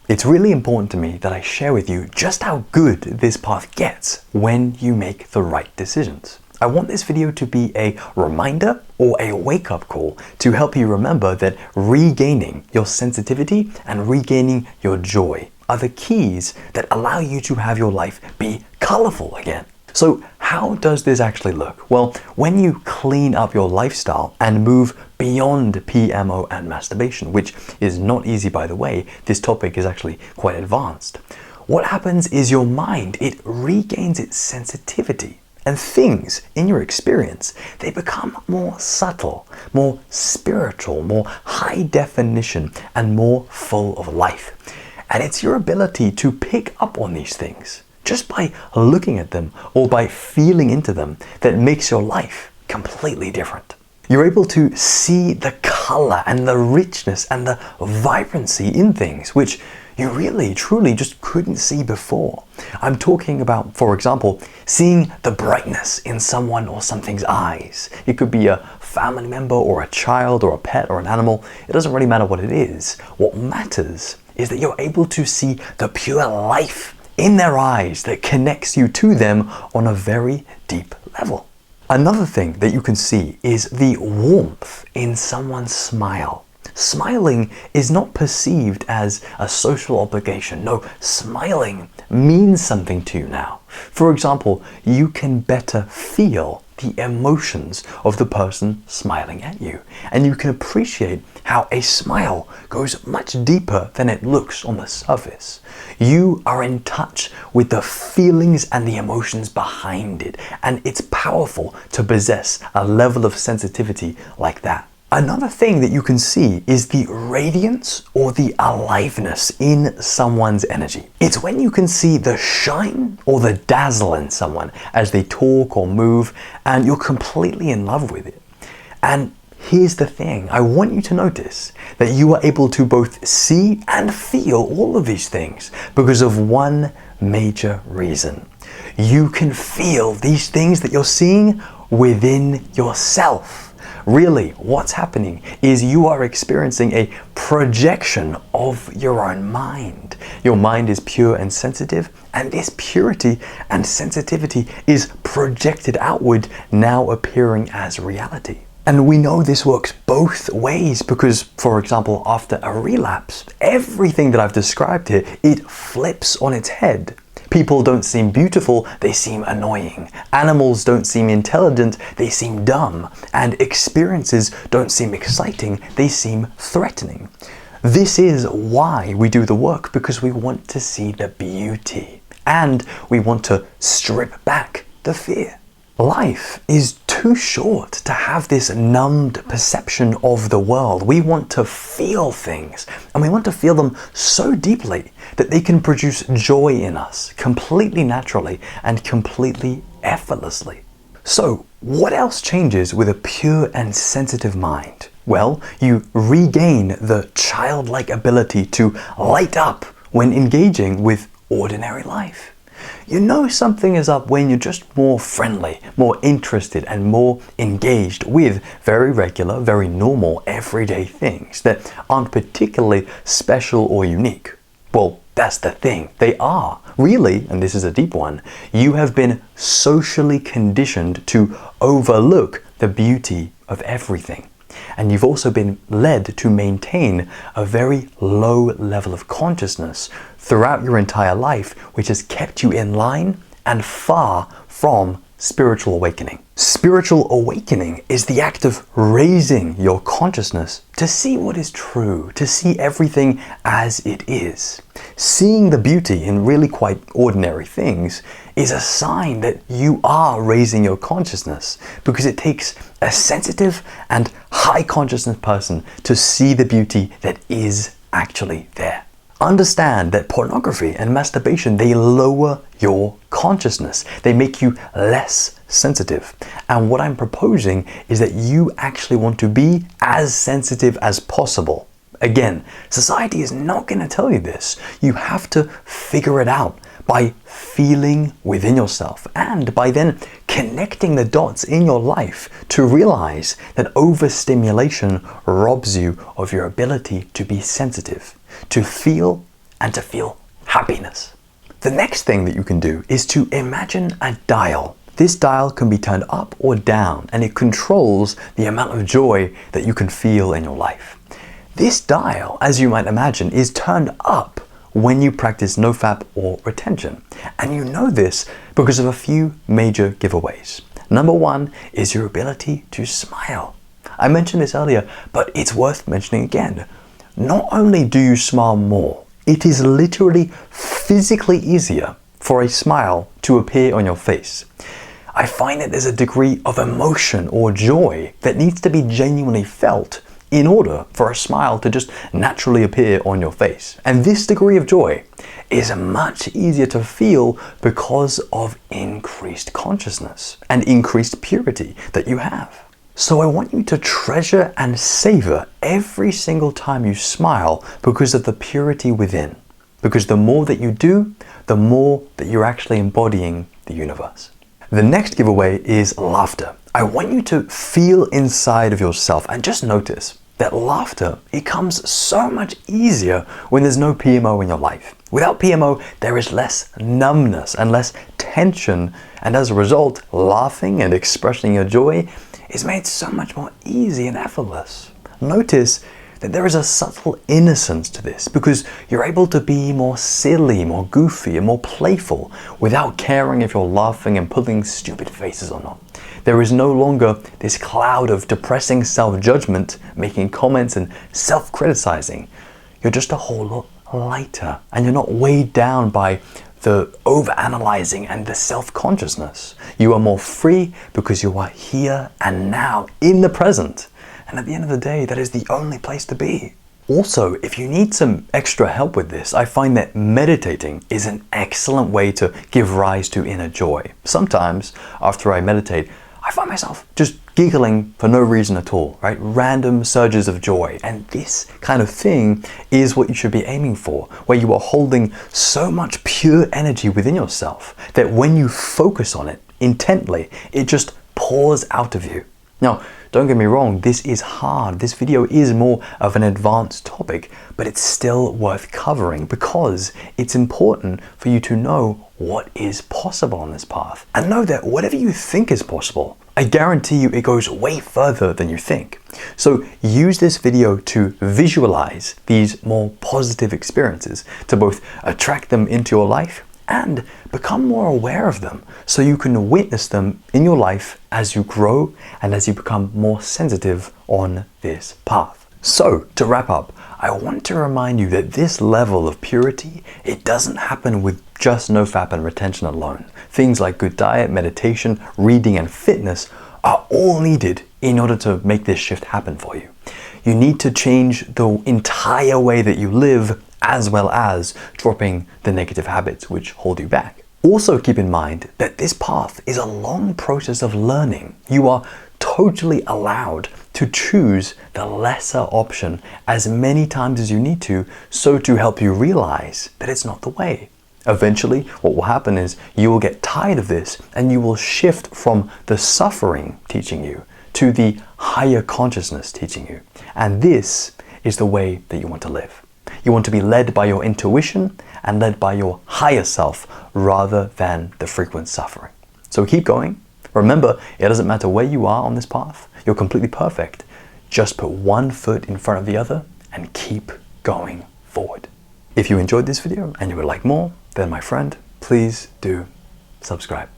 It's really important to me that I share with you just how good this path gets when you make the right decisions. I want this video to be a reminder or a wake-up call to help you remember that regaining your sensitivity and regaining your joy are the keys that allow you to have your life be colorful again. So how does this actually look? Well, when you clean up your lifestyle and move beyond PMO and masturbation, which is not easy, by the way, this topic is actually quite advanced. What happens is your mind, it regains its sensitivity, and things in your experience, they become more subtle, more spiritual, more high definition, and more full of life. And it's your ability to pick up on these things just by looking at them or by feeling into them that makes your life completely different. You're able to see the color and the richness and the vibrancy in things which you really, truly just couldn't see before. I'm talking about, for example, seeing the brightness in someone or something's eyes. It could be a family member or a child or a pet or an animal. It doesn't really matter what it is. What matters is that you're able to see the pure life in their eyes that connects you to them on a very deep level. Another thing that you can see is the warmth in someone's smile. Smiling is not perceived as a social obligation. No, smiling means something to you now. For example, you can better feel the emotions of the person smiling at you, and you can appreciate how a smile goes much deeper than it looks on the surface. You are in touch with the feelings and the emotions behind it, and it's powerful to possess a level of sensitivity like that. Another thing that you can see is the radiance or the aliveness in someone's energy. It's when you can see the shine or the dazzle in someone as they talk or move, and you're completely in love with it. And here's the thing, I want you to notice that you are able to both see and feel all of these things because of one major reason. You can feel these things that you're seeing within yourself. Really, what's happening is you are experiencing a projection of your own mind. Your mind is pure and sensitive, and this purity and sensitivity is projected outward, now appearing as reality. And we know this works both ways because, for example, after a relapse, everything that I've described here, it flips on its head. People don't seem beautiful, they seem annoying. Animals don't seem intelligent, they seem dumb. And experiences don't seem exciting, they seem threatening. This is why we do the work, because we want to see the beauty. And we want to strip back the fear. Life is too short to have this numbed perception of the world. We want to feel things, and we want to feel them so deeply that they can produce joy in us completely naturally and completely effortlessly. So, what else changes with a pure and sensitive mind? Well, you regain the childlike ability to light up when engaging with ordinary life. You know something is up when you're just more friendly, more interested, and more engaged with very regular, very normal, everyday things that aren't particularly special or unique. Well, that's the thing. They are. Really, and this is a deep one, you have been socially conditioned to overlook the beauty of everything. And you've also been led to maintain a very low level of consciousness throughout your entire life, which has kept you in line and far from spiritual awakening. Spiritual awakening is the act of raising your consciousness to see what is true, to see everything as it is. Seeing the beauty in really quite ordinary things is a sign that you are raising your consciousness, because it takes a sensitive and high consciousness person to see the beauty that is actually there. Understand that pornography and masturbation, they lower your consciousness. They make you less sensitive. And what I'm proposing is that you actually want to be as sensitive as possible. Again, society is not going to tell you this. You have to figure it out by feeling within yourself and by then connecting the dots in your life to realize that overstimulation robs you of your ability to be sensitive, to feel and to feel happiness. The next thing that you can do is to imagine a dial. This dial can be turned up or down, and it controls the amount of joy that you can feel in your life. This dial, as you might imagine, is turned up when you practice Nofap or retention. And you know this because of a few major giveaways. Number one is your ability to smile. I mentioned this earlier, but it's worth mentioning again. Not only do you smile more, it is literally physically easier for a smile to appear on your face. I find that there's a degree of emotion or joy that needs to be genuinely felt in order for a smile to just naturally appear on your face. And this degree of joy is much easier to feel because of increased consciousness and increased purity that you have. So I want you to treasure and savor every single time you smile because of the purity within. Because the more that you do, the more that you're actually embodying the universe. The next giveaway is laughter. I want you to feel inside of yourself and just notice that laughter, it comes so much easier when there's no PMO in your life. Without PMO, there is less numbness and less tension, and as a result, laughing and expressing your joy is made so much more easy and effortless. Notice that there is a subtle innocence to this because you're able to be more silly, more goofy, and more playful without caring if you're laughing and pulling stupid faces or not. There is no longer this cloud of depressing self-judgment, making comments and self-criticizing. You're just a whole lot lighter, and you're not weighed down by the over-analyzing and the self-consciousness. You are more free because you are here and now in the present. And at the end of the day, that is the only place to be. Also, if you need some extra help with this, I find that meditating is an excellent way to give rise to inner joy. Sometimes, after I meditate, I find myself just giggling for no reason at all, right? Random surges of joy. And this kind of thing is what you should be aiming for, where you are holding so much pure energy within yourself that when you focus on it intently, it just pours out of you. Now, don't get me wrong, this is hard. This video is more of an advanced topic, but it's still worth covering because it's important for you to know what is possible on this path. And know that whatever you think is possible, I guarantee you it goes way further than you think. So use this video to visualize these more positive experiences, to both attract them into your life and become more aware of them so you can witness them in your life as you grow and as you become more sensitive on this path. So to wrap up, I want to remind you that this level of purity, it doesn't happen with just Nofap and retention alone. Things like good diet, meditation, reading, and fitness are all needed in order to make this shift happen for you. You need to change the entire way that you live, as well as dropping the negative habits which hold you back. Also keep in mind that this path is a long process of learning. You are totally allowed to choose the lesser option as many times as you need to, so to help you realize that it's not the way. Eventually, what will happen is you will get tired of this and you will shift from the suffering teaching you to the higher consciousness teaching you. And this is the way that you want to live. You want to be led by your intuition and led by your higher self rather than the frequent suffering. So keep going. Remember, it doesn't matter where you are on this path. You're completely perfect. Just put one foot in front of the other and keep going forward. If you enjoyed this video and you would like more, then my friend, please do subscribe.